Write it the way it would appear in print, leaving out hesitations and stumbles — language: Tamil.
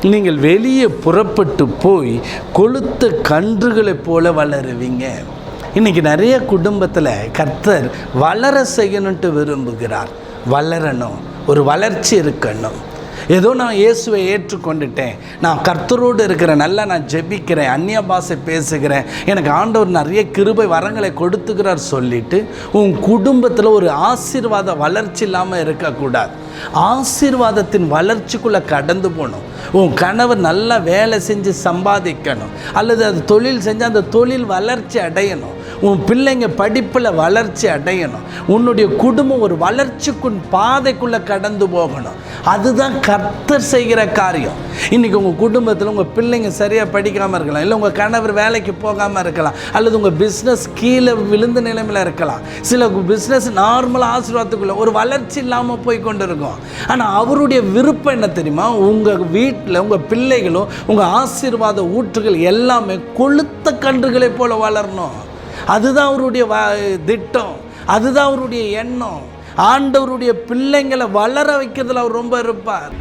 நீங்கள் வெளியே புறப்பட்டு போய் கொளுத்த கன்றுகளைப் போல வளருவீங்க. இன்றைக்கி நிறைய குடும்பத்தில் கர்த்தர் வளர செய்யணுன்ட்டு விரும்புகிறார். வளரணும், ஒரு வளர்ச்சி இருக்கணும். ஏதோ நான் இயேசுவை ஏற்றுக்கொண்டுட்டேன், நான் கர்த்தரோடு இருக்கிறேன், நல்லா நான் ஜெபிக்கிறேன், அந்நிய பாஷை பேசுகிறேன், எனக்கு ஆண்டவர் நிறைய கிருபை வரங்களை கொடுத்துக்கிறார் சொல்லிட்டு உன் குடும்பத்தில் ஒரு ஆசீர்வாத வளர்ச்சி இல்லாமல் இருக்கக்கூடாது. ஆசீர்வாதத்தின் வளர்ச்சிக்குள்ளே கடந்து போகணும். உன் கணவர் நல்லா வேலை செஞ்சு சம்பாதிக்கணும், அல்லது அது தொழில் செஞ்சு அந்த தொழில் வளர்ச்சி அடையணும். உன் பிள்ளைங்க படிப்பில் வளர்ச்சி அடையணும். உன்னுடைய குடும்பம் ஒரு வளர்ச்சிக்குள் பாதைக்குள்ளே கடந்து போகணும். அதுதான் கர்த்தர் செய்கிற காரியம். இன்றைக்கி உங்கள் குடும்பத்தில் உங்கள் பிள்ளைங்க சரியாக படிக்காமல் இருக்கலாம், இல்லை உங்கள் கணவர் வேலைக்கு போகாமல் இருக்கலாம், அல்லது உங்கள் பிஸ்னஸ் கீழே விழுந்த நிலைமையில் இருக்கலாம். சில பிஸ்னஸ் நார்மலாக ஆசீர்வாதத்துக்குள்ளே ஒரு வளர்ச்சி இல்லாமல் போய் கொண்டு இருக்கும். ஆனால் அவருடைய விருப்பம் என்ன தெரியுமா? உங்கள் வீட்டில் உங்கள் பிள்ளைகளும் உங்கள் ஆசீர்வாத ஊற்றுகள் எல்லாமே கொளுத்த கன்றுகளை போல வளரணும். அதுதான் அவருடைய திட்டம், அதுதான் அவருடைய எண்ணம். ஆண்டவருடைய பிள்ளைங்களை வளர வைக்கிறதுல அவர் ரொம்ப இருப்பார்.